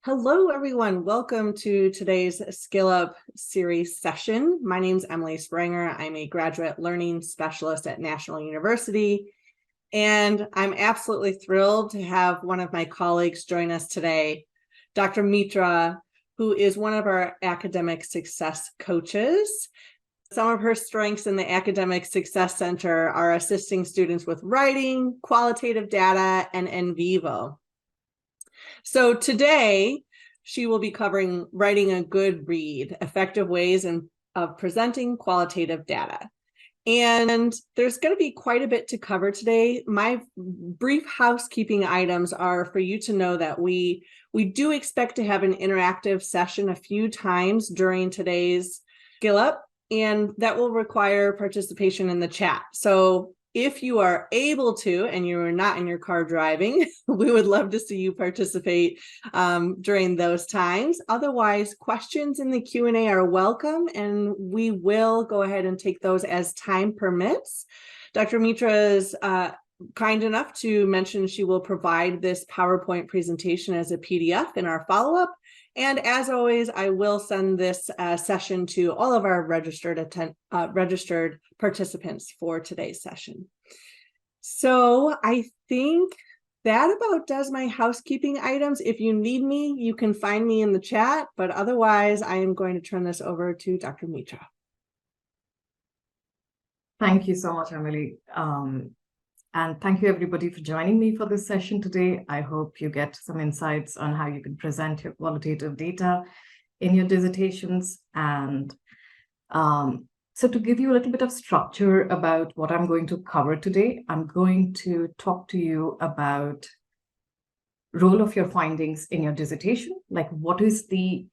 Hello, everyone. Welcome to today's Skill Up series session. My name is Emily Spranger. I'm a graduate learning specialist at National University, and I'm absolutely thrilled to have one of my colleagues join us today, Dr. Mitra, who is one of our academic success coaches. Some of her strengths in the Academic Success Center are assisting students with writing, qualitative data, and in vivo. So today, she will be covering writing a good read, effective ways of presenting qualitative data. And there's going to be quite a bit to cover today. My brief housekeeping items are for you to know that we do expect to have an interactive session a few times during today's Skill Up, and that will require participation in the chat. So if you are able to, and you're not in your car driving, we would love to see you participate during those times. Otherwise, questions in the Q&A are welcome, and we will go ahead and take those as time permits. Dr. Mitra is kind enough to mention she will provide this PowerPoint presentation as a PDF in our follow-up. And as always, I will send this session to all of our registered participants for today's session. So I think that about does my housekeeping items. If you need me, you can find me in the chat, but otherwise I am going to turn this over to Dr. Mitra. Thank you so much, Emily. And thank you, everybody, for joining me for this session today. I hope you get some insights on how you can present your qualitative data in your dissertations. And so to give you a little bit of structure about what I'm going to cover today, I'm going to talk to you about role of your findings in your dissertation, like what is the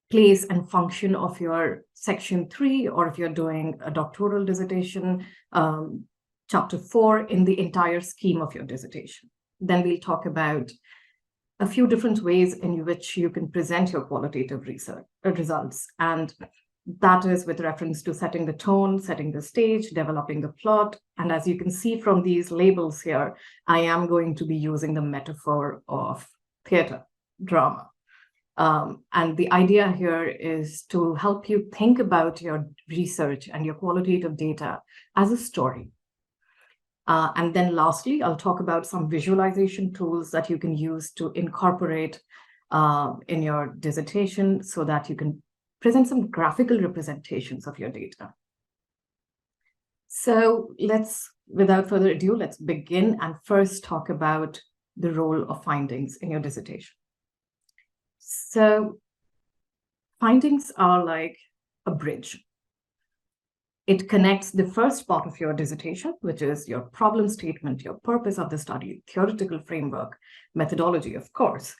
place and function of your section 3, or if you're doing a doctoral dissertation, Chapter 4 in the entire scheme of your dissertation. Then we'll talk about a few different ways in which you can present your qualitative research results. And that is with reference to setting the tone, setting the stage, developing the plot. And as you can see from these labels here, I am going to be using the metaphor of theater, drama. And the idea here is to help you think about your research and your qualitative data as a story. And then lastly, I'll talk about some visualization tools that you can use to incorporate in your dissertation so that you can present some graphical representations of your data. So without further ado, let's begin and first talk about the role of findings in your dissertation. So findings are like a bridge. It connects the first part of your dissertation, which is your problem statement, your purpose of the study, theoretical framework, methodology, of course,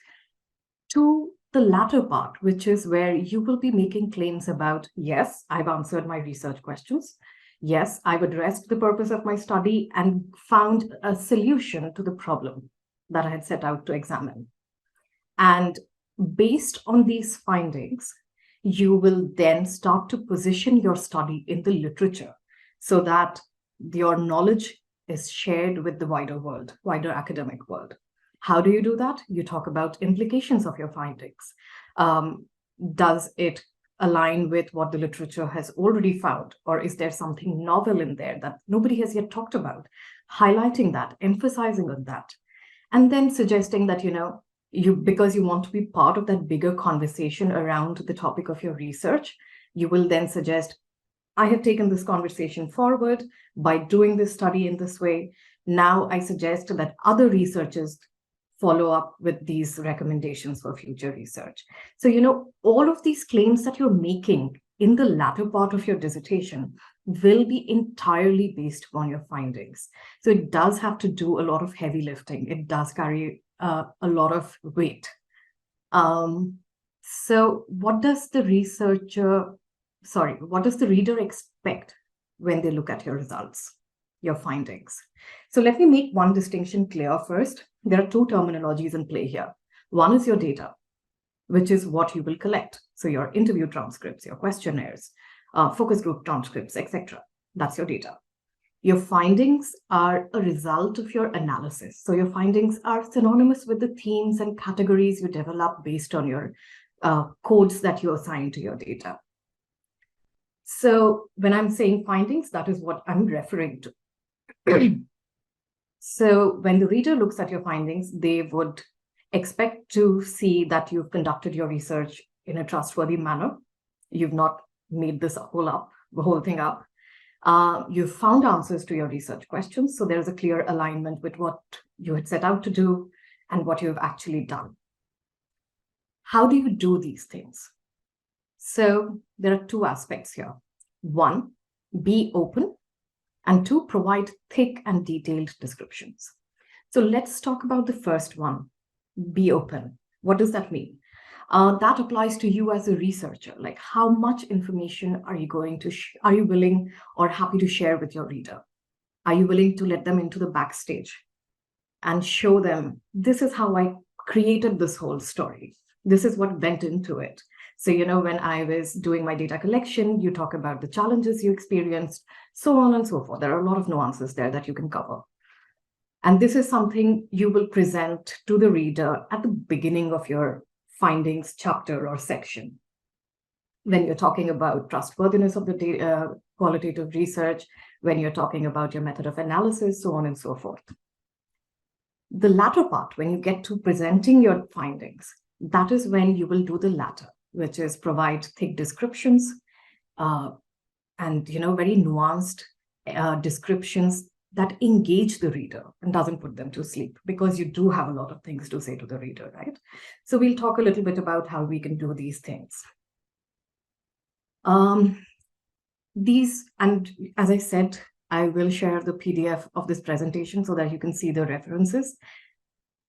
to the latter part, which is where you will be making claims about, yes, I've answered my research questions. Yes, I've addressed the purpose of my study and found a solution to the problem that I had set out to examine. And based on these findings, you will then start to position your study in the literature so that your knowledge is shared with the wider world, wider academic world. How do you do that? You talk about implications of your findings. Does it align with what the literature has already found? Or is there something novel in there that nobody has yet talked about? Highlighting that, emphasizing on that, and then suggesting that, because you want to be part of that bigger conversation around the topic of your research, you will then suggest, I have taken this conversation forward by doing this study in this way. Now I suggest that other researchers follow up with these recommendations for future research. So, all of these claims that you're making in the latter part of your dissertation will be entirely based on your findings. So it does have to do a lot of heavy lifting. It does carry a lot of weight. So what does the reader expect when they look at your results, your findings? So let me make one distinction clear first. There are two terminologies in play here. One is your data, which is what you will collect. So your interview transcripts, your questionnaires, focus group transcripts, etc. That's your data. Your findings are a result of your analysis. So your findings are synonymous with the themes and categories you develop based on your codes that you assign to your data. So when I'm saying findings, that is what I'm referring to. So when the reader looks at your findings, they would expect to see that you've conducted your research in a trustworthy manner. You've not made the whole thing up. You've found answers to your research questions. So there's a clear alignment with what you had set out to do and what you've actually done. How do you do these things? So there are two aspects here. One, be open. And two, provide thick and detailed descriptions. So let's talk about the first one, be open. What does that mean? That applies to you as a researcher. Like, how much information are you going to, are you willing or happy to share with your reader? Are you willing to let them into the backstage and show them, this is how I created this whole story. This is what went into it. So, when I was doing my data collection, you talk about the challenges you experienced, so on and so forth. There are a lot of nuances there that you can cover. And this is something you will present to the reader at the beginning of your findings chapter or section. When you're talking about trustworthiness of the data, qualitative research, when you're talking about your method of analysis, so on and so forth. The latter part, when you get to presenting your findings, that is when you will do the latter, which is provide thick descriptions and very nuanced descriptions that engage the reader and doesn't put them to sleep, because you do have a lot of things to say to the reader, right? So we'll talk a little bit about how we can do these things. And as I said, I will share the PDF of this presentation so that you can see the references.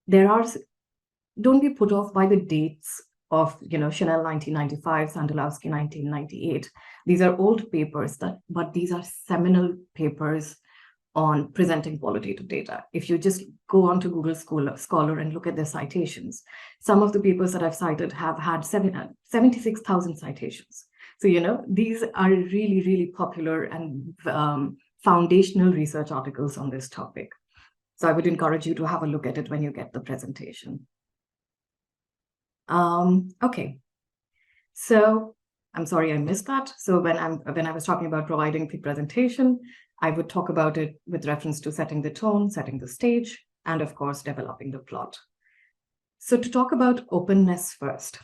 Don't be put off by the dates of, Chanel 1995, Sandalowski 1998. These are old papers, but these are seminal papers on presenting qualitative data. If you just go onto Google Scholar and look at their citations, some of the papers that I've cited have had 76,000 citations. So, these are really, really popular and foundational research articles on this topic. So I would encourage you to have a look at it when you get the presentation. Okay, so I'm sorry I missed that. So when I was talking about providing the presentation, I would talk about it with reference to setting the tone, setting the stage, and of course, developing the plot. So to talk about openness first,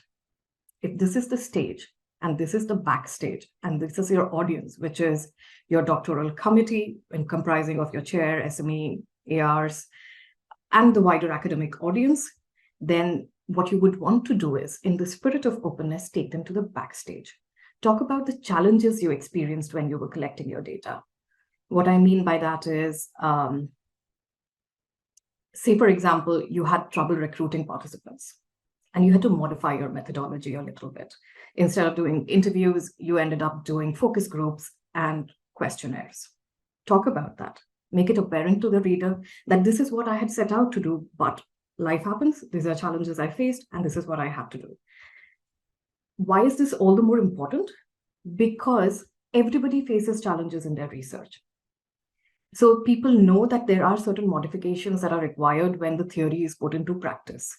if this is the stage and this is the backstage and this is your audience, which is your doctoral committee and comprising of your chair, SME, ARs, and the wider academic audience, then what you would want to do is, in the spirit of openness, take them to the backstage. Talk about the challenges you experienced when you were collecting your data. What I mean by that is, say, for example, you had trouble recruiting participants and you had to modify your methodology a little bit. Instead of doing interviews, you ended up doing focus groups and questionnaires. Talk about that. Make it apparent to the reader that this is what I had set out to do, but life happens, these are challenges I faced, and this is what I had to do. Why is this all the more important? Because everybody faces challenges in their research. So people know that there are certain modifications that are required when the theory is put into practice.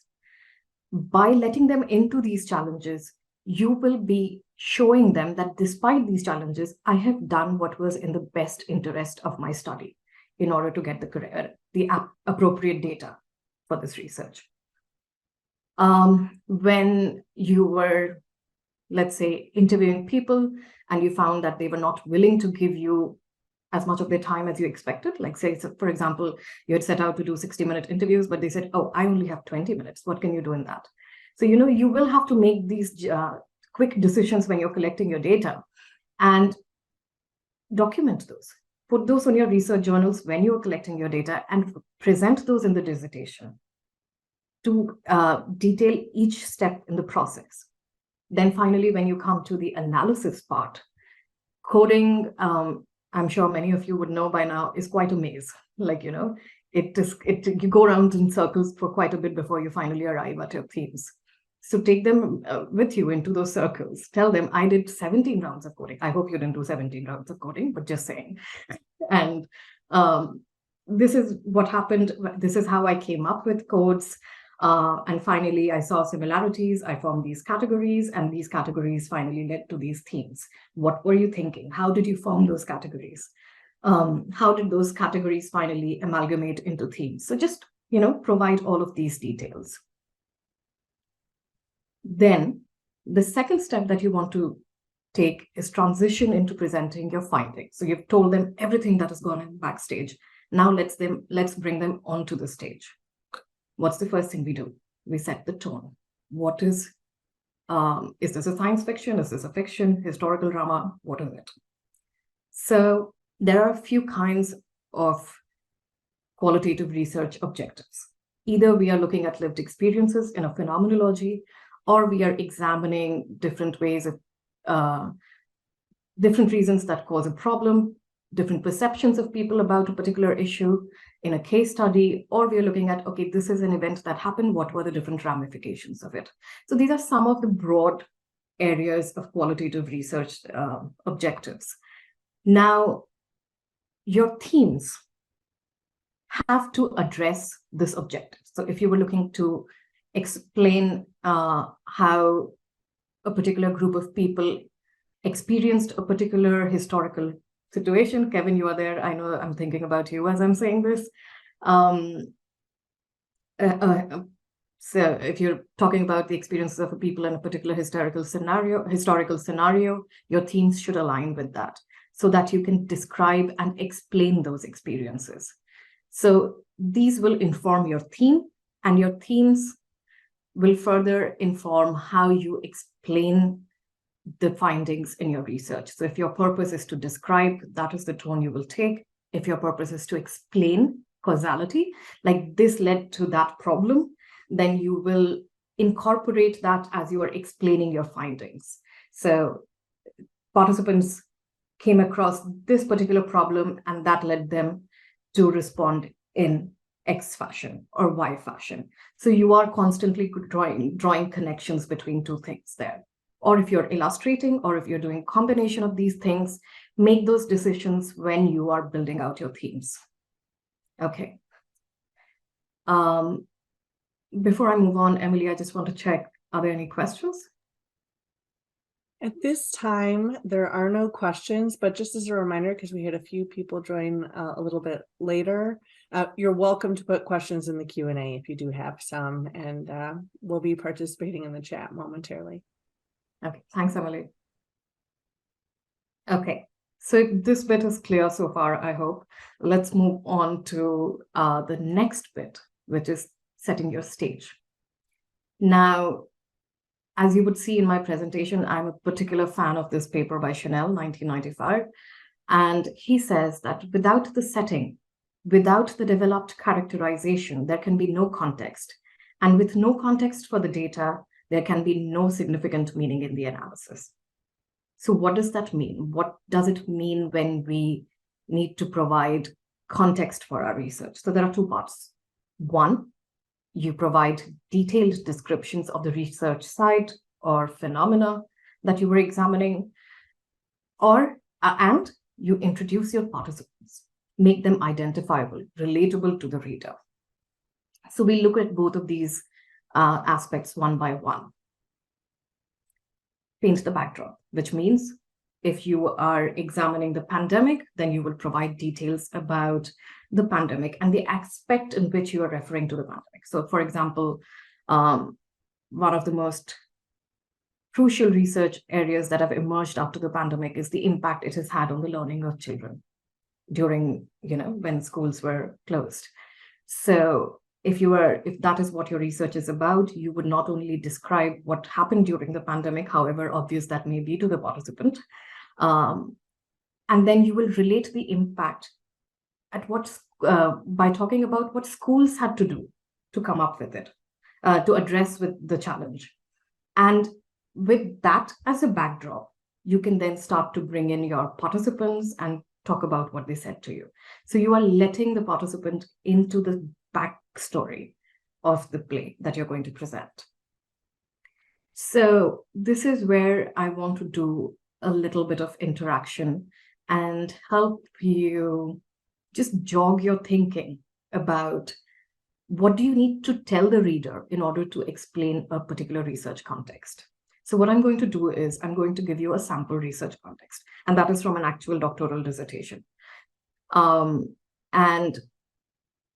By letting them into these challenges, you will be showing them that despite these challenges, I have done what was in the best interest of my study in order to get the appropriate data for this research. When you were, let's say, interviewing people and you found that they were not willing to give you as much of their time as you expected, like say, for example, you had set out to do 60-minute interviews, but they said, oh, I only have 20 minutes. What can you do in that? So, you will have to make these quick decisions when you're collecting your data and document those. Put those on your research journals when you're collecting your data and present those in the dissertation to detail each step in the process. Then finally, when you come to the analysis part, coding, I'm sure many of you would know by now, is quite a maze. Like, you go around in circles for quite a bit before you finally arrive at your themes. So take them with you into those circles. Tell them, I did 17 rounds of coding. I hope you didn't do 17 rounds of coding, but just saying. And This is what happened. This is how I came up with codes. And finally, I saw similarities. I formed these categories, and these categories finally led to these themes. What were you thinking? How did you form those categories? How did those categories finally amalgamate into themes? So just, provide all of these details. Then the second step that you want to take is transition into presenting your findings. So you've told them everything that has gone on backstage. Now let's bring them onto the stage. What's the first thing we do? We set the tone. What is this a science fiction? Is this a fiction, historical drama? What is it? So there are a few kinds of qualitative research objectives. Either we are looking at lived experiences in a phenomenology, or we are examining different ways of different reasons that cause a problem, different perceptions of people about a particular issue in a case study, or we are looking at, okay, this is an event that happened, what were the different ramifications of it? So these are some of the broad areas of qualitative research objectives. Now, your themes have to address this objective. So if you were looking to explain how a particular group of people experienced a particular historical situation, Kevin, you are there. I know I'm thinking about you as I'm saying this. So if you're talking about the experiences of a people in a particular historical scenario, your themes should align with that so that you can describe and explain those experiences. So these will inform your theme, and your themes will further inform how you explain the findings in your research. So if your purpose is to describe, that is the tone you will take. If your purpose is to explain causality, like this led to that problem, then you will incorporate that as you are explaining your findings. So participants came across this particular problem, and that led them to respond in X fashion or Y fashion. So you are constantly drawing connections between two things there. Or if you're illustrating, or if you're doing a combination of these things, make those decisions when you are building out your themes. Okay. Before I move on, Emily, I just want to check, are there any questions? At this time, there are no questions, but just as a reminder, because we had a few people join a little bit later, you're welcome to put questions in the Q&A if you do have some, and we'll be participating in the chat momentarily. Okay, thanks, Emily. Okay, so this bit is clear so far, I hope. Let's move on to the next bit, which is setting your stage. Now, as you would see in my presentation, I'm a particular fan of this paper by Chanel, 1995. And he says that without the setting, without the developed characterization, there can be no context. And with no context for the data, there can be no significant meaning in the analysis. So what does that mean? What does it mean when we need to provide context for our research? So there are two parts. One, you provide detailed descriptions of the research site or phenomena that you were examining, and you introduce your participants, make them identifiable, relatable to the reader. So we look at both of these aspects one by one. Paint the backdrop, which means if you are examining the pandemic, then you will provide details about the pandemic and the aspect in which you are referring to the pandemic. So, for example, one of the most crucial research areas that have emerged after the pandemic is the impact it has had on the learning of children during, when schools were closed. So if that is what your research is about, you would not only describe what happened during the pandemic, however obvious that may be to the participant, and then you will relate the impact at by talking about what schools had to do to come up with it, to address with the challenge. And with that as a backdrop, you can then start to bring in your participants and talk about what they said to you. So you are letting the participant into the backstory of the play that you're going to present. So this is where I want to do a little bit of interaction and help you just jog your thinking about what do you need to tell the reader in order to explain a particular research context. So what I'm going to do is I'm going to give you a sample research context, and that is from an actual doctoral dissertation. And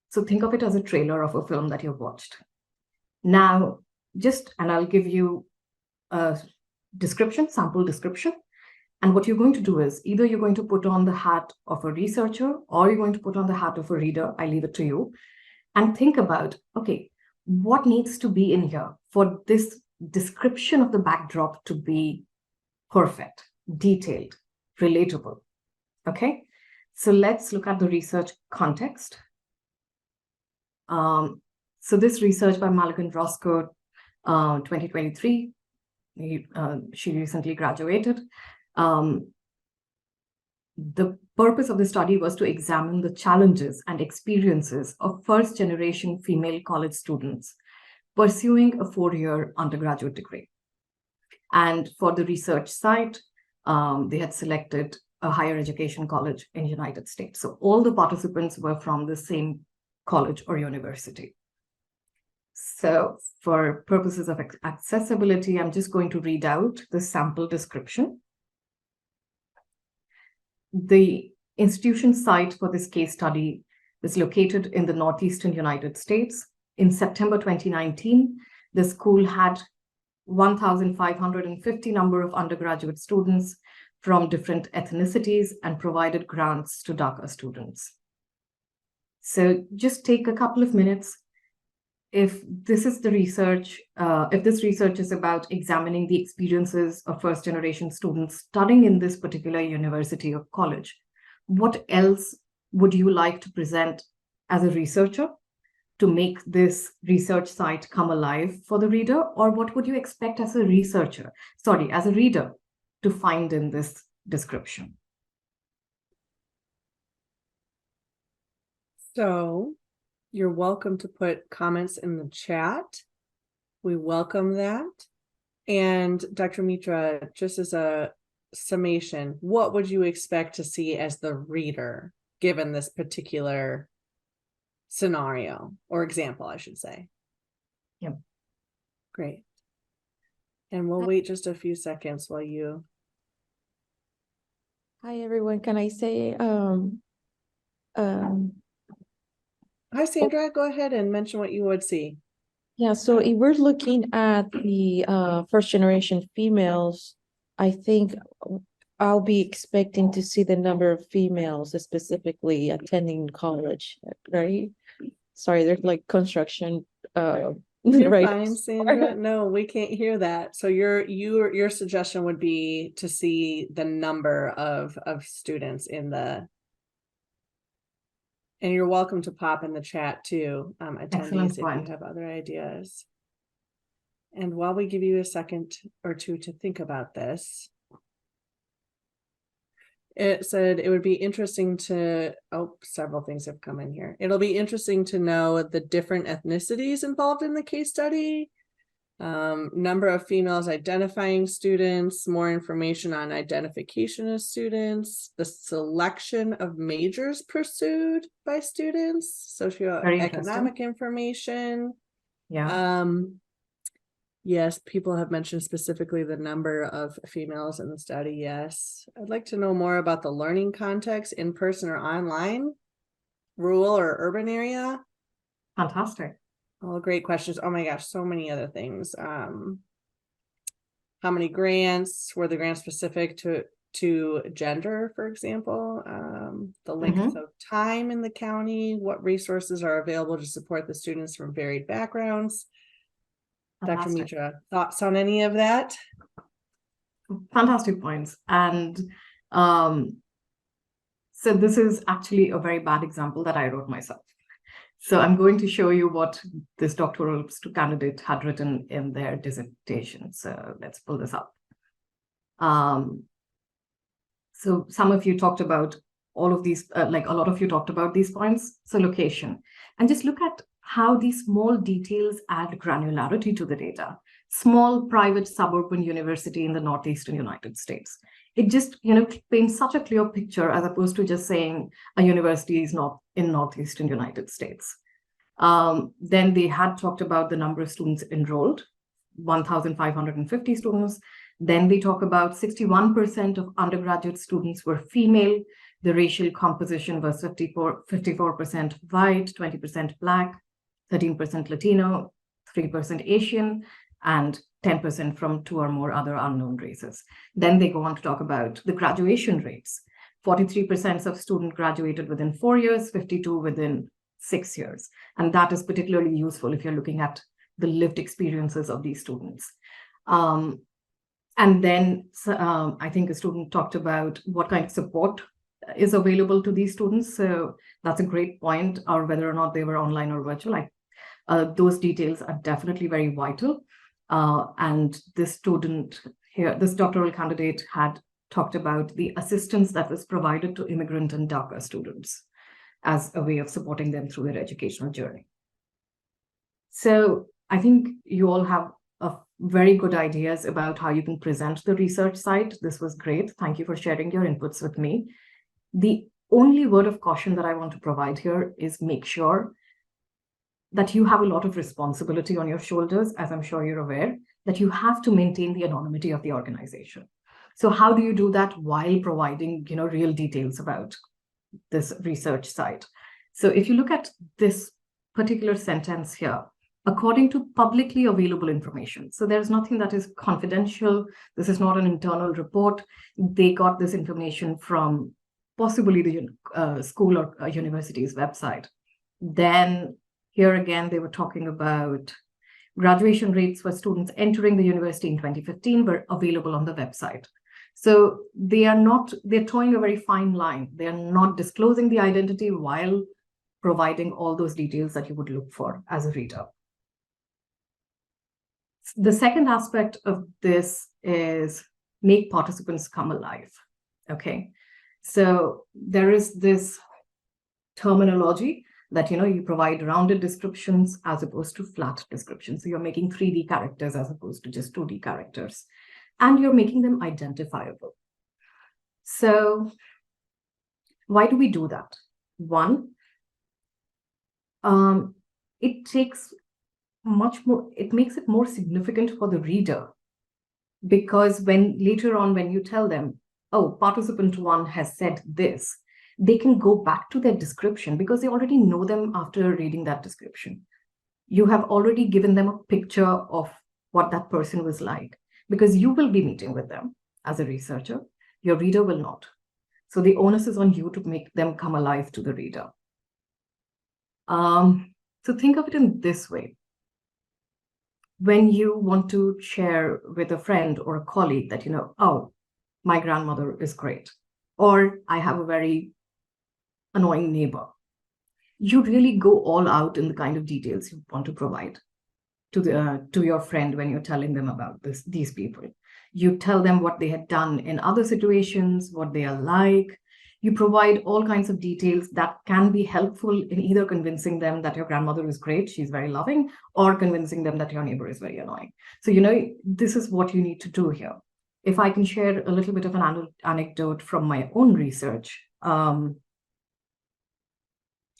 so think of it as a trailer of a film that you've watched. Now, and I'll give you a description, sample description. And what you're going to do is either you're going to put on the hat of a researcher or you're going to put on the hat of a reader. I leave it to you. And think about, okay, what needs to be in here for this description of the backdrop to be perfect, detailed, relatable. Okay, so let's look at the research context. So this research by Mulligan Roscoe, 2023, she recently graduated. The purpose of the study was to examine the challenges and experiences of first-generation female college students pursuing a 4-year undergraduate degree. And for the research site, they had selected a higher education college in the United States. So all the participants were from the same college or university. So for purposes of accessibility, I'm just going to read out the sample description. The institution site for this case study is located in the northeastern United States. In September 2019, the school had 1,550 number of undergraduate students from different ethnicities and provided grants to DACA students. So just take a couple of minutes. If this is the research, if this research is about examining the experiences of first-generation students studying in this particular university or college, what else would you like to present as a researcher to make this research site come alive for the reader? Or what would you expect as a researcher, as a reader, to find in this description? So you're welcome to put comments in the chat. We welcome that. And Dr. Mitra, just as a summation, what would you expect to see as the reader, given this particular scenario or example, I should say? Yeah. Great. And we'll wait just a few seconds while you. Hi, everyone. Can I say, Hi, Sandra, go ahead and mention what you would see. yeah, so if we're looking at the first generation females, I think I'll be expecting to see the number of females specifically attending college, right? Sorry, there's like construction. You're right. fine, Sandra. No, we can't hear that. So your suggestion would be to see the number of students in the. And you're welcome to pop in the chat too, attendees, if you have other ideas. And while we give you a second or two to think about this, it said it would be interesting to, several things have come in here. It'll be interesting to know the different ethnicities involved in the case study, number of females identifying students, more information on identification of students, the selection of majors pursued by students, socioeconomic information. Yeah. Yes, people have mentioned specifically the number of females in the study. Yes. I'd like to know more about the learning context, in person or online, rural or urban area. Fantastic. All great questions. Oh my gosh, so many other things. How many grants? Were the grants specific to gender, for example? The length of time in the county, what resources are available to support the students from varied backgrounds? Dr. Mitra, thoughts on any of that? Fantastic points. And so this is actually a very bad example that I wrote myself. So I'm going to show you what this doctoral candidate had written in their dissertation. So let's pull this up. So some of you talked about all of these, a lot of you talked about these points. So location, and just look at how these small details add granularity to the data. Small private suburban university in the northeastern United States. it just, paints such a clear picture as opposed to just saying a university is not in Northeastern United States. Then they had talked about the number of students enrolled, 1,550 students. Then they talk about 61% of undergraduate students were female. The racial composition was 54% white, 20% Black, 13% Latino, 3% Asian, and 10% from 2 or more other unknown races. Then they go on to talk about the graduation rates. 43% of students graduated within 4 years, 52 within 6 years. And that is particularly useful if you're looking at the lived experiences of these students. And then I think a student talked about what kind of support is available to these students. So that's a great point, or whether or not they were online or virtual. Those details are definitely very vital. And this student here, this doctoral candidate, had talked about the assistance that was provided to immigrant and DACA students as a way of supporting them through their educational journey. So I think you all have very good ideas about how you can present the research site. This was great. Thank you for sharing your inputs with me. The only word of caution that I want to provide here is make sure that you have a lot of responsibility on your shoulders, as I'm sure you're aware, that you have to maintain the anonymity of the organization. So how do you do that while providing, real details about this research site? So if you look at this particular sentence here, according to publicly available information. So there's nothing that is confidential. This is not an internal report. They got this information from possibly the school or university's website. Then here again, they were talking about graduation rates for students entering the university in 2015 were available on the website. So they're towing a very fine line. They are not disclosing the identity while providing all those details that you would look for as a reader. The second aspect of this is make participants come alive. Okay, so there is this terminology that you provide rounded descriptions as opposed to flat descriptions. So you're making 3D characters as opposed to just 2D characters, and you're making them identifiable. So why do we do that? One, it makes it more significant for the reader, because later on when you tell them, oh, participant 1 has said this, they can go back to their description because they already know them after reading that description. You have already given them a picture of what that person was like, because you will be meeting with them as a researcher. Your reader will not. So the onus is on you to make them come alive to the reader. So think of it in this way. When you want to share with a friend or a colleague that, oh, my grandmother is great, or I have a very annoying neighbor, you really go all out in the kind of details you want to provide to your friend when you're telling them about these people. You tell them what they had done in other situations, what they are like. You provide all kinds of details that can be helpful in either convincing them that your grandmother is great, she's very loving, or convincing them that your neighbor is very annoying. So, this is what you need to do here. If I can share a little bit of an anecdote from my own research, I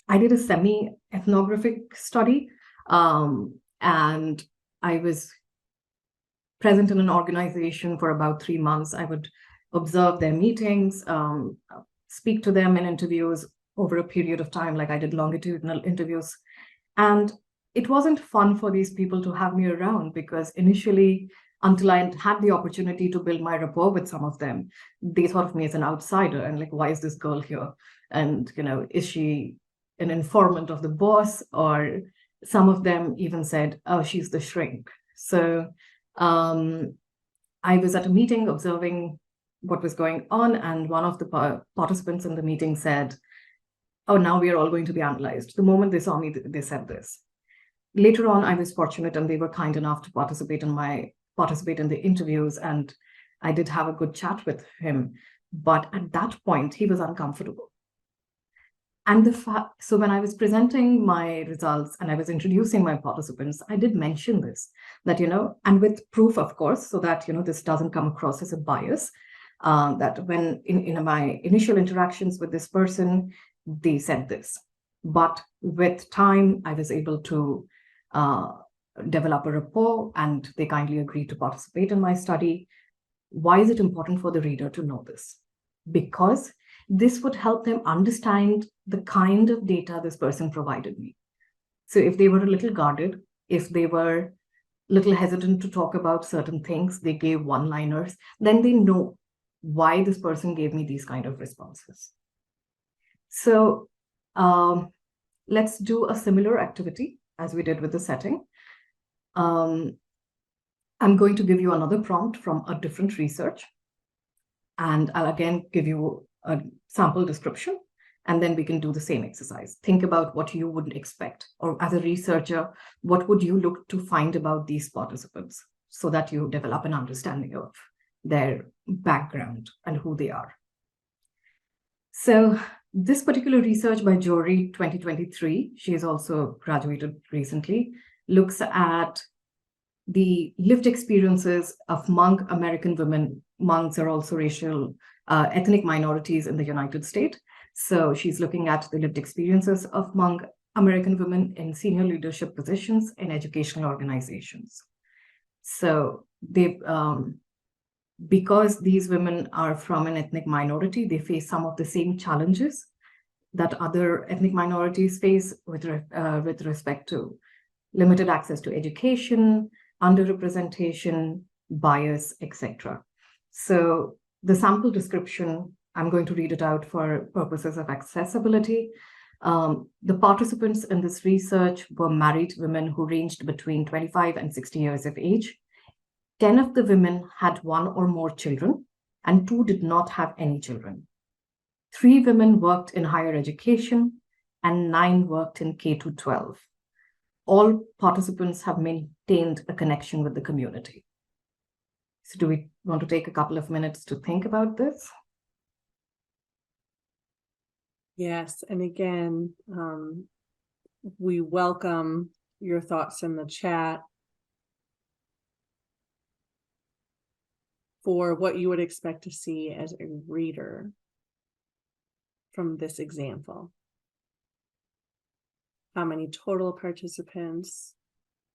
did a semi-ethnographic study, and I was present in an organization for about 3 months. I would observe their meetings, speak to them in interviews over a period of time, like I did longitudinal interviews. And it wasn't fun for these people to have me around, because initially, until I had the opportunity to build my rapport with some of them, they thought of me as an outsider and like, why is this girl here? And, is she an informant of the boss? Or some of them even said, oh, she's the shrink. So I was at a meeting observing what was going on, and one of the participants in the meeting said, oh, now we are all going to be analyzed. The moment they saw me, they said this. Later on, I was fortunate and they were kind enough to participate in the interviews, and I did have a good chat with him. But at that point, he was uncomfortable. And so when I was presenting my results and I was introducing my participants, I did mention this, that, and with proof, of course, so that, this doesn't come across as a bias. that when in my initial interactions with this person, they said this. But with time, I was able to develop a rapport, and they kindly agreed to participate in my study. Why is it important for the reader to know this? Because this would help them understand the kind of data this person provided me. So if they were a little guarded, if they were a little hesitant to talk about certain things, they gave one-liners, then they know why this person gave me these kind of responses. So let's do a similar activity as we did with the setting. I'm going to give you another prompt from a different research, and I'll again give you a sample description, and then we can do the same exercise. Think about what you wouldn't expect, or as a researcher, what would you look to find about these participants so that you develop an understanding of their background and who they are. So this particular research by Jory 2023, she has also graduated recently, looks at the lived experiences of Hmong American women. Hmongs are also racial ethnic minorities in the United States. So she's looking at the lived experiences of Hmong American women in senior leadership positions in educational organizations. So they, because these women are from an ethnic minority, they face some of the same challenges that other ethnic minorities face with respect to limited access to education, underrepresentation, bias, etc. So the sample description, I'm going to read it out for purposes of accessibility. The participants in this research were married women who ranged between 25 and 60 years of age. 10 of the women had 1 or more children, and 2 did not have any children. 3 women worked in higher education, and 9 worked in K-12. All participants have maintained a connection with the community. So do we want to take a couple of minutes to think about this? Yes, and again, we welcome your thoughts in the chat for what you would expect to see as a reader from this example. How many total participants?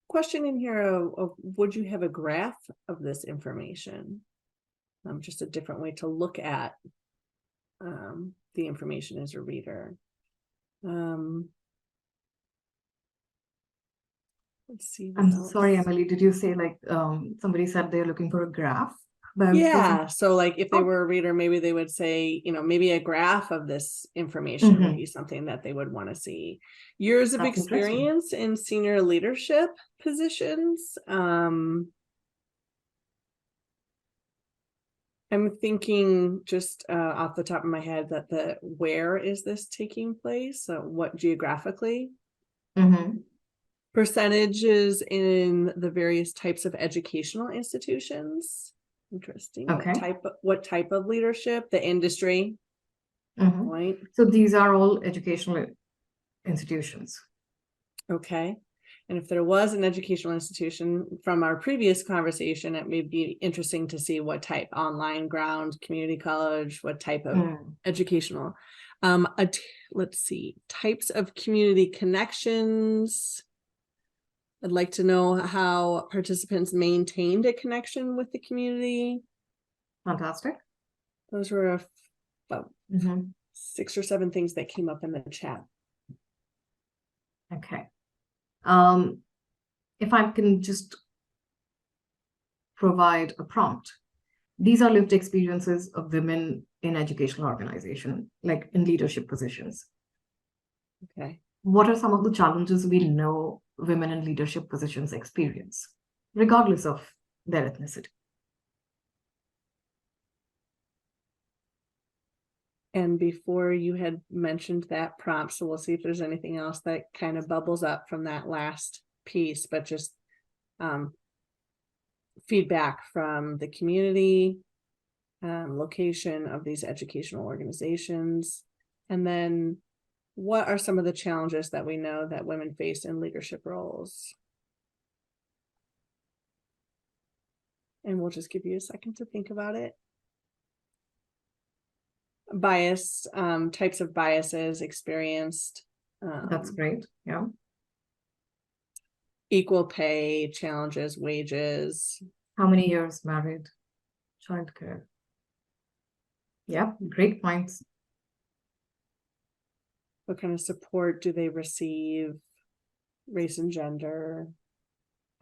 Question in here of would you have a graph of this information? Just a different way to look at the information as a reader. Let's see. I'm sorry, Emily, did you say like somebody said they're looking for a graph? Yeah, so like if they were a reader, maybe they would say, maybe a graph of this information would be something that they would want to see. Years of experience in senior leadership positions. I'm thinking just off the top of my head that where is this taking place? So what geographically? Percentages in the various types of educational institutions. Interesting. Okay. What type of leadership? The industry. Right. So these are all educational institutions. Okay. And if there was an educational institution from our previous conversation, it may be interesting to see what type: online, ground, community college, what type of educational. Let's see, types of community connections. I'd like to know how participants maintained a connection with the community. Fantastic. Those were about 6 or 7 things that came up in the chat. Okay. If I can just provide a prompt. These are lived experiences of women in educational organization, like in leadership positions. Okay. What are some of the challenges we know women in leadership positions experience, regardless of their ethnicity? And before you had mentioned that prompt, so we'll see if there's anything else that kind of bubbles up from that last piece, but just feedback from the community, location of these educational organizations, and then what are some of the challenges that we know that women face in leadership roles? And we'll just give you a second to think about it. bias, types of biases experienced. That's great. Yeah. Equal pay, challenges, wages. How many years married? Childcare. Yeah, great points. What kind of support do they receive? Race and gender.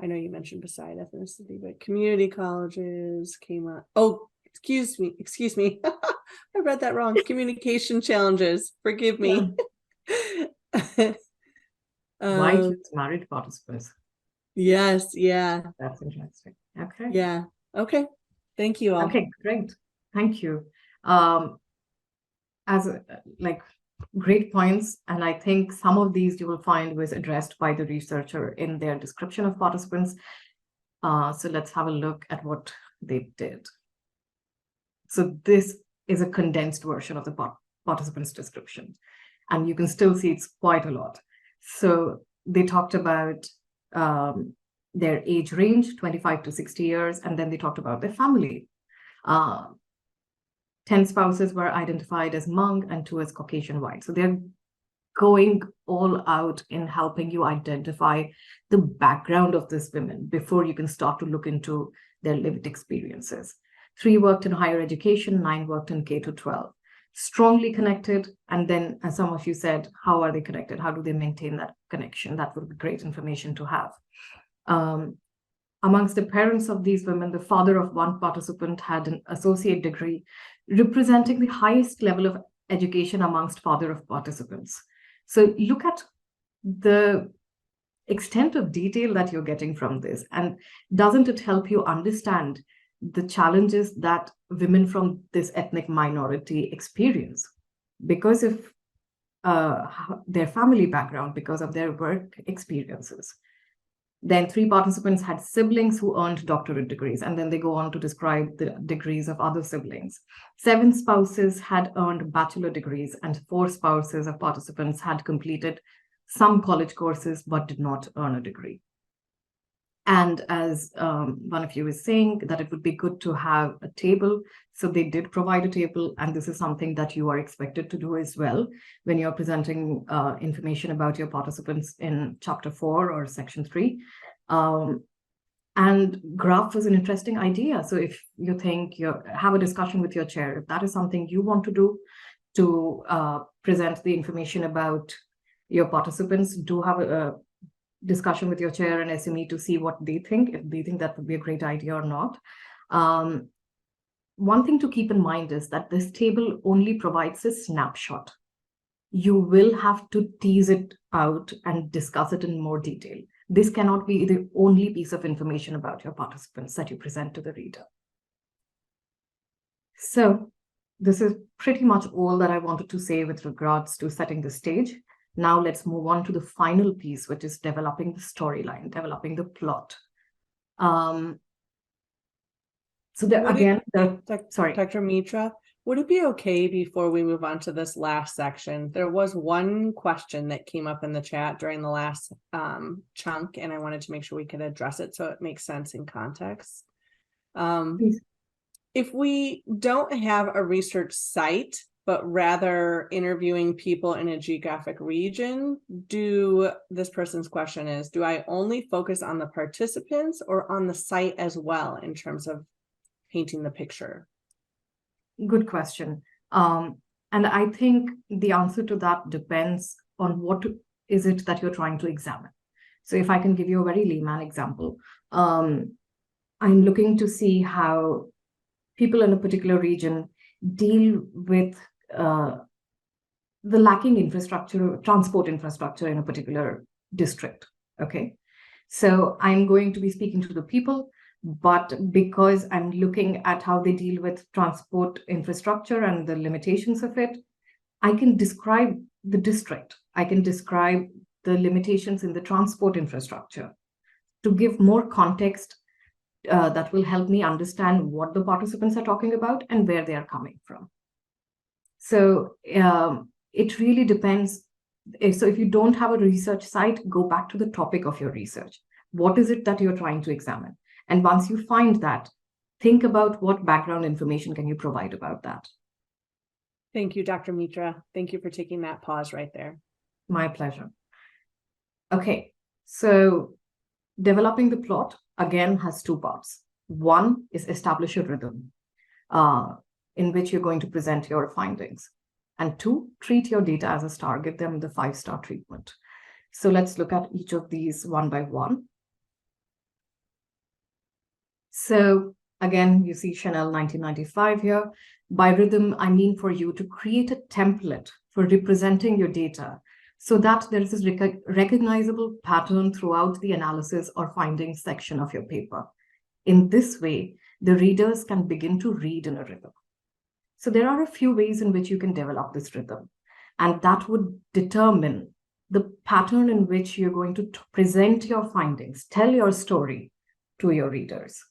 I know you mentioned beside ethnicity, but community colleges came up. Oh, excuse me. I read that wrong. Communication challenges. Forgive me. Why choose married participants? Yes, yeah. That's interesting. Okay. Yeah. Okay. Thank you all. Okay, great. Thank you. Like great points, and I think some of these you will find was addressed by the researcher in their description of participants. So let's have a look at what they did. So this is a condensed version of the participants' description, and you can still see it's quite a lot. So they talked about their age range, 25 to 60 years, and then they talked about their family. 10 spouses were identified as Hmong and 2 as Caucasian white. So they're going all out in helping you identify the background of these women before you can start to look into their lived experiences. 3 worked in higher education, 9 worked in K to 12. Strongly connected. And then, as some of you said, how are they connected? How do they maintain that connection? That would be great information to have. Amongst the parents of these women, the father of one participant had an associate degree, representing the highest level of education amongst father of participants. So look at the extent of detail that you're getting from this. And doesn't it help you understand the challenges that women from this ethnic minority experience because of their family background, because of their work experiences? Then 3 participants had siblings who earned doctorate degrees, and then they go on to describe the degrees of other siblings. 7 spouses had earned bachelor degrees, and 4 spouses of participants had completed some college courses but did not earn a degree. And as one of you is saying, that it would be good to have a table. So they did provide a table, and this is something that you are expected to do as well when you're presenting information about your participants in chapter 4 or section 3. And graph is an interesting idea. So if you think have a discussion with your chair, if that is something you want to do to present the information about your participants, do have a discussion with your chair and SME to see what they think, if they think that would be a great idea or not. One thing to keep in mind is that this table only provides a snapshot. You will have to tease it out and discuss it in more detail. This cannot be the only piece of information about your participants that you present to the reader. So this is pretty much all that I wanted to say with regards to setting the stage. Now let's move on to the final piece, which is developing the storyline, developing the plot. So sorry, Dr. Mitra, would it be okay before we move on to this last section? There was one question that came up in the chat during the last chunk, and I wanted to make sure we could address it so it makes sense in context. If we don't have a research site, but rather interviewing people in a geographic region, this person's question is, do I only focus on the participants or on the site as well in terms of painting the picture? Good question. And I think the answer to that depends on what is it that you're trying to examine. So if I can give you a very layman example, I'm looking to see how people in a particular region deal with the lacking infrastructure, transport infrastructure in a particular district. Okay, so I'm going to be speaking to the people, but because I'm looking at how they deal with transport infrastructure and the limitations of it, I can describe the district. I can describe the limitations in the transport infrastructure to give more context that will help me understand what the participants are talking about and where they are coming from. So it really depends. So if you don't have a research site, go back to the topic of your research. What is it that you're trying to examine? And once you find that, think about what background information can you provide about that. Thank you, Dr. Mitra. Thank you for taking that pause right there. My pleasure. Okay, so developing the plot again has two parts. One is establish a rhythm in which you're going to present your findings. And two, treat your data as a star, give them the 5-star treatment. So let's look at each of these one by one. So again, you see Chanel 1995 here. By rhythm, I mean for you to create a template for representing your data so that there is this recognizable pattern throughout the analysis or findings section of your paper. In this way, the readers can begin to read in a rhythm. So there are a few ways in which you can develop this rhythm, and that would determine the pattern in which you're going to present your findings, tell your story to your readers.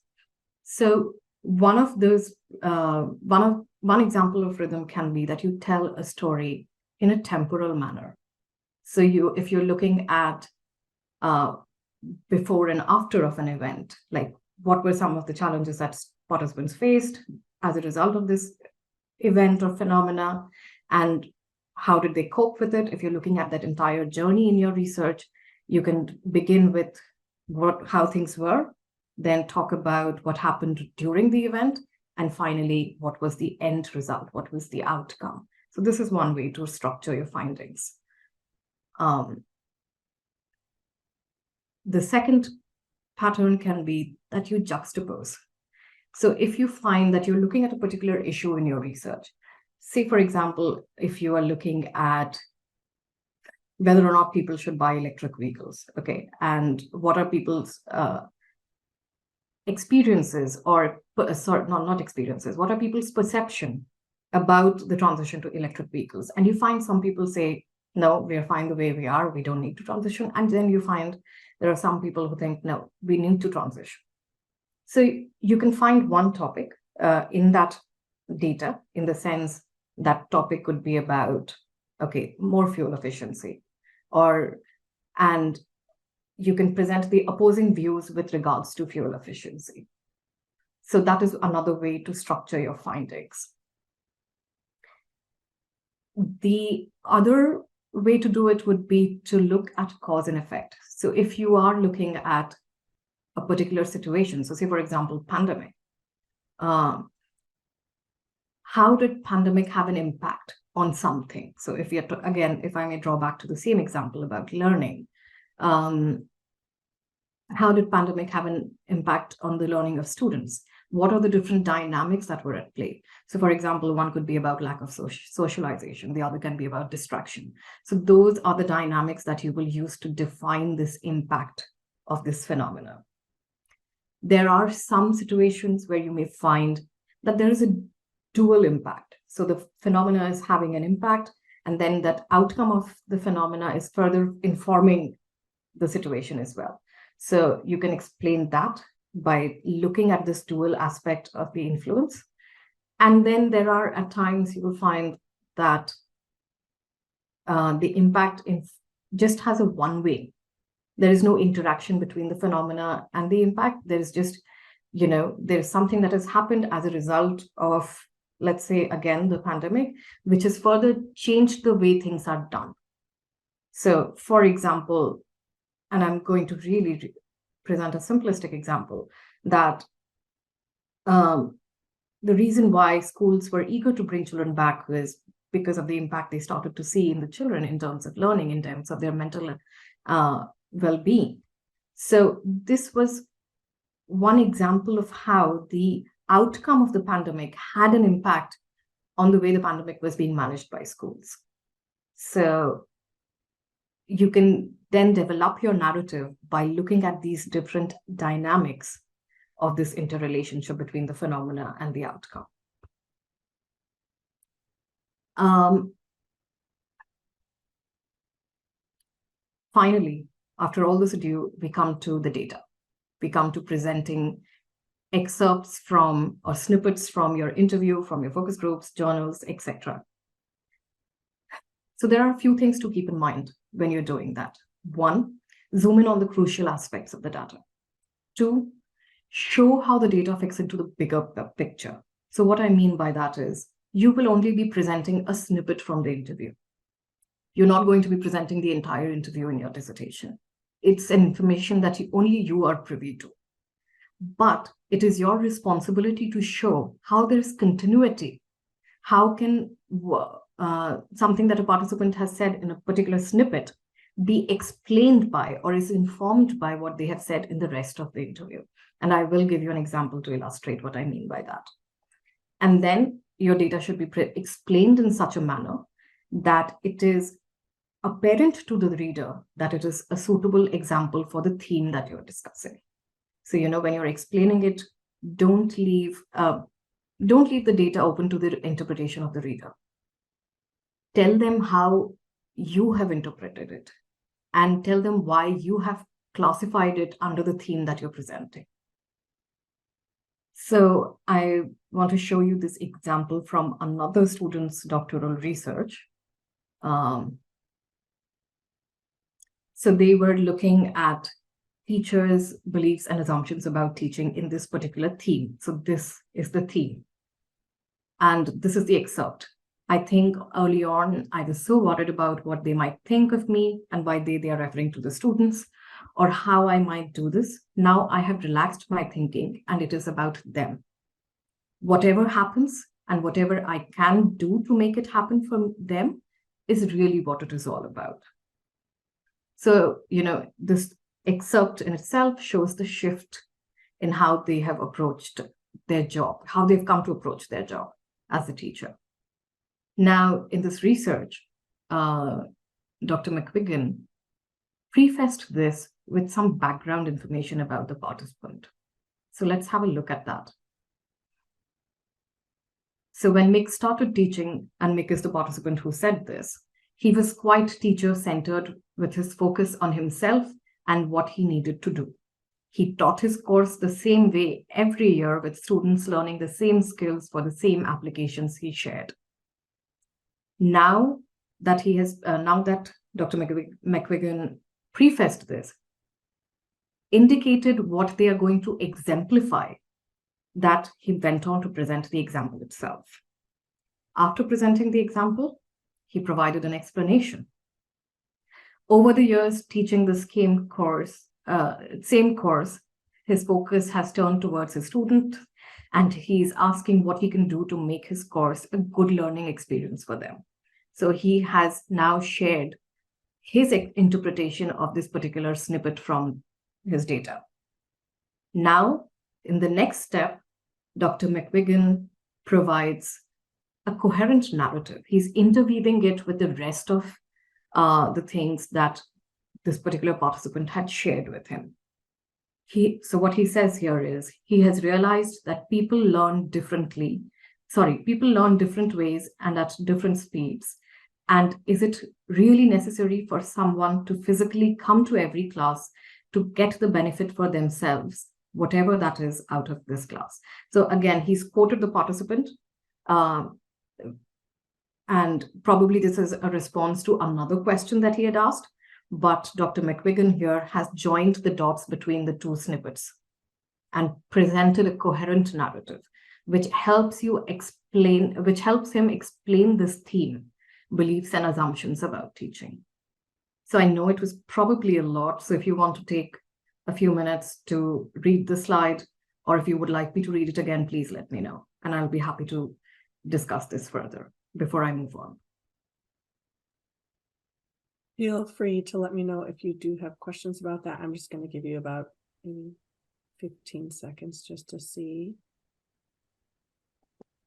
So one of those, one example of rhythm can be that you tell a story in a temporal manner. So if you're looking at before and after of an event, like what were some of the challenges that participants faced as a result of this event or phenomena, and how did they cope with it? If you're looking at that entire journey in your research, you can begin with how things were, then talk about what happened during the event, and finally, what was the end result? What was the outcome? So this is one way to structure your findings. The second pattern can be that you juxtapose. So if you find that you're looking at a particular issue in your research, say, for example, if you are looking at whether or not people should buy electric vehicles, okay, and what are people's experiences, or not experiences, what are people's perception about the transition to electric vehicles? And you find some people say, no, we're fine the way we are, we don't need to transition. And then you find there are some people who think, no, we need to transition. So you can find one topic in that data, in the sense that topic could be about, okay, more fuel efficiency, and you can present the opposing views with regards to fuel efficiency. So that is another way to structure your findings. The other way to do it would be to look at cause and effect. So if you are looking at a particular situation, so say, for example, pandemic, how did pandemic have an impact on something? So if you again, if I may draw back to the same example about learning, how did pandemic have an impact on the learning of students? What are the different dynamics that were at play? So for example, one could be about lack of socialization. The other can be about distraction. So those are the dynamics that you will use to define this impact of this phenomena. There are some situations where you may find that there is a dual impact. So the phenomena is having an impact, and then that outcome of the phenomena is further informing the situation as well. So you can explain that by looking at this dual aspect of the influence. And then there are, at times, you will find that the impact just has a one-way. There is no interaction between the phenomena and the impact. There is just, there's something that has happened as a result of, let's say, again, the pandemic, which has further changed the way things are done. So, for example, and I'm going to really present a simplistic example, that the reason why schools were eager to bring children back was because of the impact they started to see in the children in terms of learning, in terms of their mental well-being. So this was one example of how the outcome of the pandemic had an impact on the way the pandemic was being managed by schools. So you can then develop your narrative by looking at these different dynamics of this interrelationship between the phenomena and the outcome. Finally, after all this ado, we come to the data. We come to presenting excerpts from or snippets from your interview, from your focus groups, journals, etc. So there are a few things to keep in mind when you're doing that. One, zoom in on the crucial aspects of the data. Two, show how the data fits into the bigger picture. So what I mean by that is, you will only be presenting a snippet from the interview. You're not going to be presenting the entire interview in your dissertation. It's information that only you are privy to. But it is your responsibility to show how there's continuity. How can something that a participant has said in a particular snippet be explained by or is informed by what they have said in the rest of the interview? And I will give you an example to illustrate what I mean by that. And then your data should be explained in such a manner that it is apparent to the reader that it is a suitable example for the theme that you're discussing. So, when you're explaining it, don't leave the data open to the interpretation of the reader. Tell them how you have interpreted it and tell them why you have classified it under the theme that you're presenting. So I want to show you this example from another student's doctoral research. So they were looking at teachers' beliefs and assumptions about teaching in this particular theme. So this is the theme. And this is the excerpt. I think early on, I was so worried about what they might think of me, and by they are referring to the students, or how I might do this. Now I have relaxed my thinking, and it is about them. Whatever happens and whatever I can do to make it happen for them is really what it is all about. So, this excerpt in itself shows the shift in how they have approached their job, how they've come to approach their job as a teacher. Now, in this research, Dr. McQuiggan prefaced this with some background information about the participant. So let's have a look at that. So when Mick started teaching, and Mick is the participant who said this, he was quite teacher-centered with his focus on himself and what he needed to do. He taught his course the same way every year, with students learning the same skills for the same applications he shared. Now that Dr. McQuiggan prefaced this, indicated what they are going to exemplify, that he went on to present the example itself. After presenting the example, he provided an explanation. Over the years, teaching the same course, his focus has turned towards his student, and he's asking what he can do to make his course a good learning experience for them. So he has now shared his interpretation of this particular snippet from his data. Now, in the next step, Dr. McQuiggan provides a coherent narrative. He's interweaving it with the rest of the things that this particular participant had shared with him. So what he says here is, he has realized that people learn different ways and at different speeds. And is it really necessary for someone to physically come to every class to get the benefit for themselves, whatever that is, out of this class? So again, he's quoted the participant, and probably this is a response to another question that he had asked, but Dr. McQuiggan here has joined the dots between the two snippets and presented a coherent narrative, which helps him explain this theme, beliefs and assumptions about teaching. So I know it was probably a lot. So if you want to take a few minutes to read the slide, or if you would like me to read it again, please let me know, and I'll be happy to discuss this further before I move on. Feel free to let me know if you do have questions about that. I'm just going to give you about maybe 15 seconds just to see.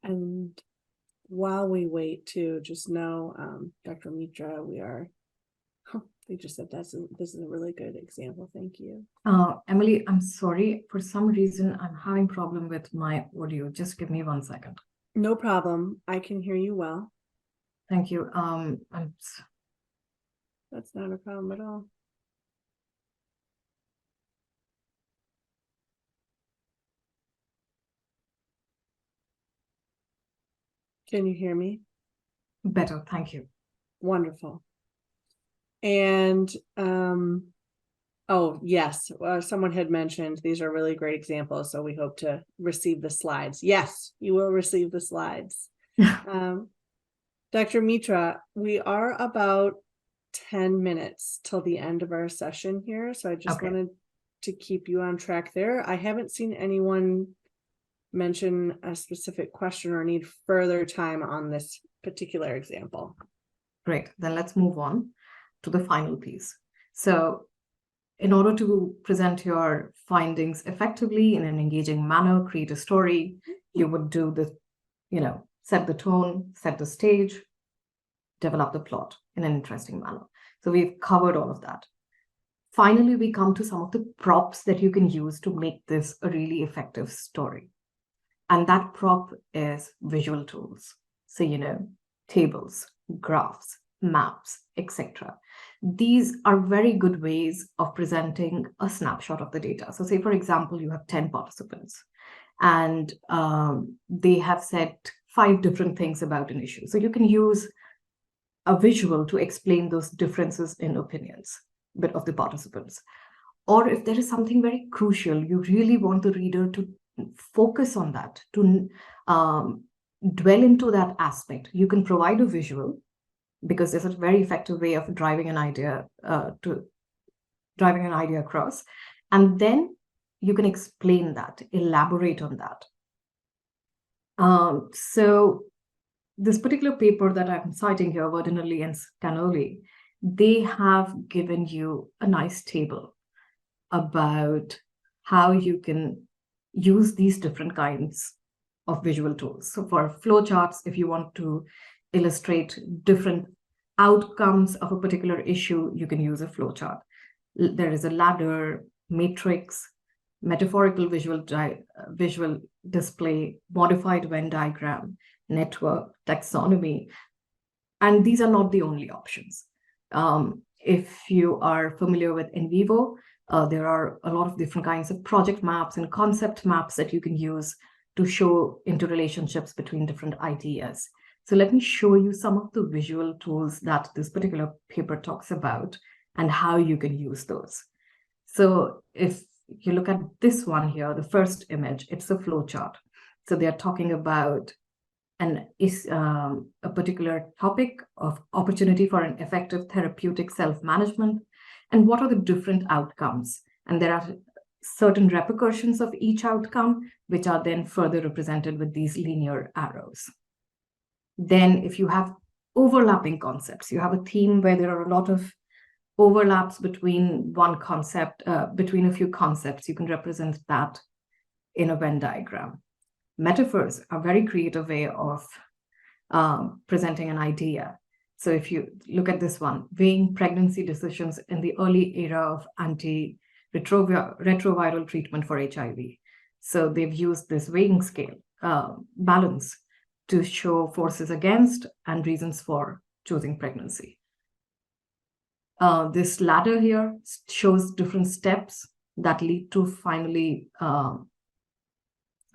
And while we wait to just know, Dr. Mitra, they just said this is a really good example. Thank you. Emily, I'm sorry. For some reason, I'm having a problem with my audio. Just give me 1 second. No problem. I can hear you well. Thank you. That's not a problem at all. Can you hear me? Better, thank you. Wonderful. And oh yes, someone had mentioned these are really great examples, so we hope to receive the slides. Yes, you will receive the slides. Dr. Mitra, we are about 10 minutes till the end of our session here, so I just Okay. wanted to keep you on track there. I haven't seen anyone mention a specific question or need further time on this particular example. Great. Then let's move on to the final piece. So in order to present your findings effectively in an engaging manner, create a story, you would do the, set the tone, set the stage, develop the plot in an interesting manner. So we've covered all of that. Finally, we come to some of the props that you can use to make this a really effective story. And that prop is visual tools. So, tables, graphs, maps, etc. These are very good ways of presenting a snapshot of the data. So say, for example, you have 10 participants and they have said 5 different things about an issue. So you can use a visual to explain those differences in opinions of the participants. Or if there is something very crucial, you really want the reader to focus on that, to dwell into that aspect, you can provide a visual, because there's a very effective way of driving an idea across, and then you can explain that, elaborate on that. So this particular paper that I'm citing here, Verdinelli and Scanoli, they have given you a nice table about how you can use these different kinds of visual tools. So for flowcharts, if you want to illustrate different outcomes of a particular issue, you can use a flowchart. There is a ladder, matrix, metaphorical visual display, modified Venn diagram, network, taxonomy. And these are not the only options. If you are familiar with NVivo, there are a lot of different kinds of project maps and concept maps that you can use to show interrelationships between different ideas. So let me show you some of the visual tools that this particular paper talks about and how you can use those. So if you look at this one here, the first image, it's a flowchart. So they're talking about a particular topic of opportunity for an effective therapeutic self-management, and what are the different outcomes. And there are certain repercussions of each outcome, which are then further represented with these linear arrows. Then if you have overlapping concepts, you have a theme where there are a lot of overlaps between one concept, between a few concepts, you can represent that in a Venn diagram. Metaphors are a very creative way of presenting an idea. So if you look at this one, weighing pregnancy decisions in the early era of anti-retroviral treatment for HIV. So they've used this weighing scale, balance, to show forces against and reasons for choosing pregnancy. This ladder here shows different steps that lead to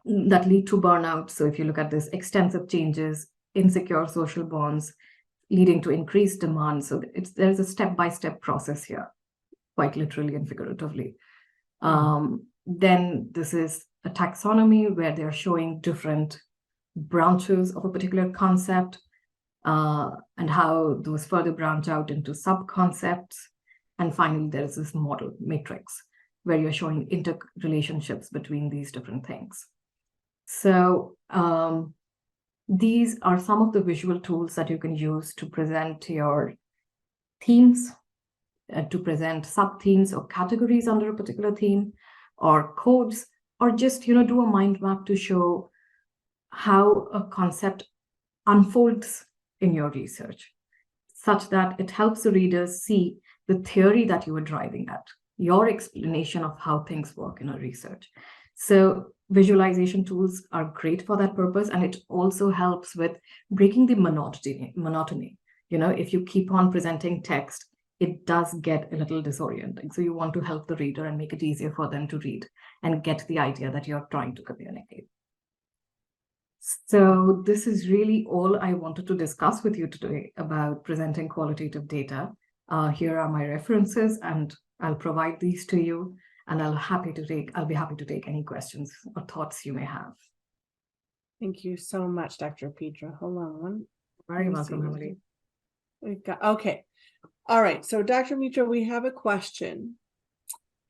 burnout. So if you look at this, extensive changes, insecure social bonds, leading to increased demand. So there's a step-by-step process here, quite literally and figuratively. Then this is a taxonomy where they're showing different branches of a particular concept and how those further branch out into sub-concepts. And finally, there's this model matrix where you're showing interrelationships between these different things. So these are some of the visual tools that you can use to present your themes, to present sub-themes or categories under a particular theme, or codes, or just do a mind map to show how a concept unfolds in your research, such that it helps the readers see the theory that you are driving at, your explanation of how things work in a research. So visualization tools are great for that purpose, and it also helps with breaking the monotony. If you keep on presenting text, it does get a little disorienting. So you want to help the reader and make it easier for them to read and get the idea that you're trying to communicate. So this is really all I wanted to discuss with you today about presenting qualitative data. Here are my references, and I'll provide these to you, and I'll be happy to take any questions or thoughts you may have. Thank you so much, Dr. Petra. Hold on one. Very let me welcome, see. Emily. We've got, okay. All right. So Dr. Mitra, we have a question.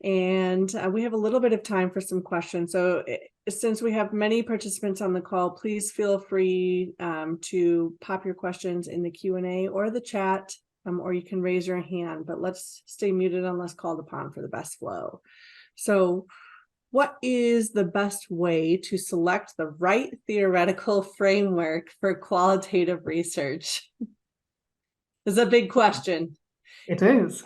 And we have a little bit of time for some questions. So since we have many participants on the call, please feel free to pop your questions in the Q&A or the chat, or you can raise your hand, but let's stay muted unless called upon for the best flow. So what is the best way to select the right theoretical framework for qualitative research? It's a big question. It is.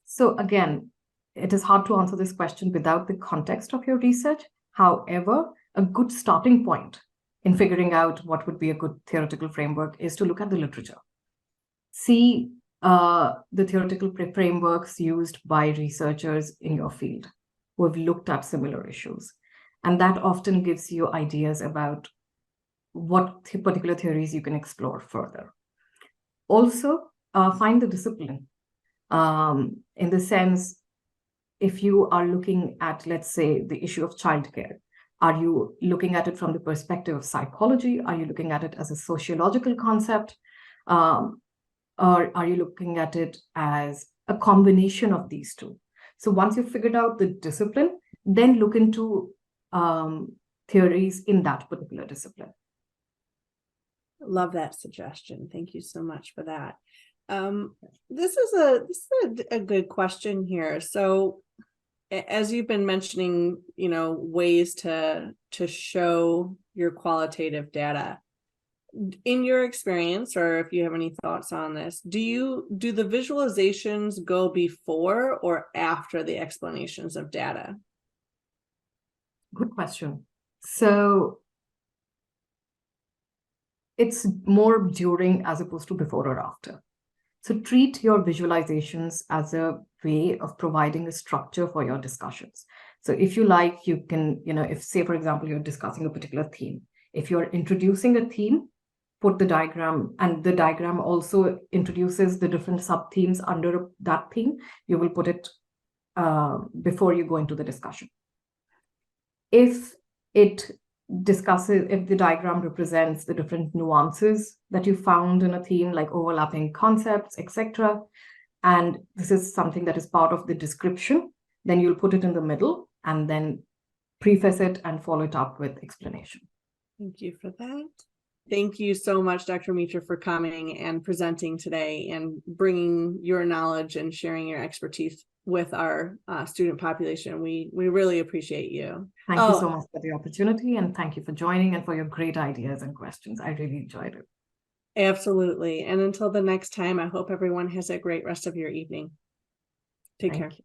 So again, it is hard to answer this question without the context of your research. However, a good starting point in figuring out what would be a good theoretical framework is to look at the literature. See the theoretical frameworks used by researchers in your field who have looked at similar issues. And that often gives you ideas about what particular theories you can explore further. Also, find the discipline. In the sense, if you are looking at, let's say, the issue of childcare, are you looking at it from the perspective of psychology? Are you looking at it as a sociological concept? Or are you looking at it as a combination of these two? So once you've figured out the discipline, then look into theories in that particular discipline. Love that suggestion. Thank you so much for that. This is a good question here. So as you've been mentioning, ways to show your qualitative data, in your experience, or if you have any thoughts on this, do the visualizations go before or after the explanations of data? Good question. So it's more during as opposed to before or after. So treat your visualizations as a way of providing a structure for your discussions. So if you like, you can, if say, for example, you're discussing a particular theme, if you're introducing a theme, put the diagram, and the diagram also introduces the different sub-themes under that theme, you will put it before you go into the discussion. If the diagram represents the different nuances that you found in a theme, like overlapping concepts, etc., and this is something that is part of the description, then you'll put it in the middle and then preface it and follow it up with explanation. Thank you for that. Thank you so much, Dr. Mitra, for coming and presenting today and bringing your knowledge and sharing your expertise with our student population. We really appreciate you. Thank you so much for the opportunity, and thank you for joining and for your great ideas and questions. I really enjoyed it. Absolutely. And until the next time, I hope everyone has a great rest of your evening. Take care. Thank you.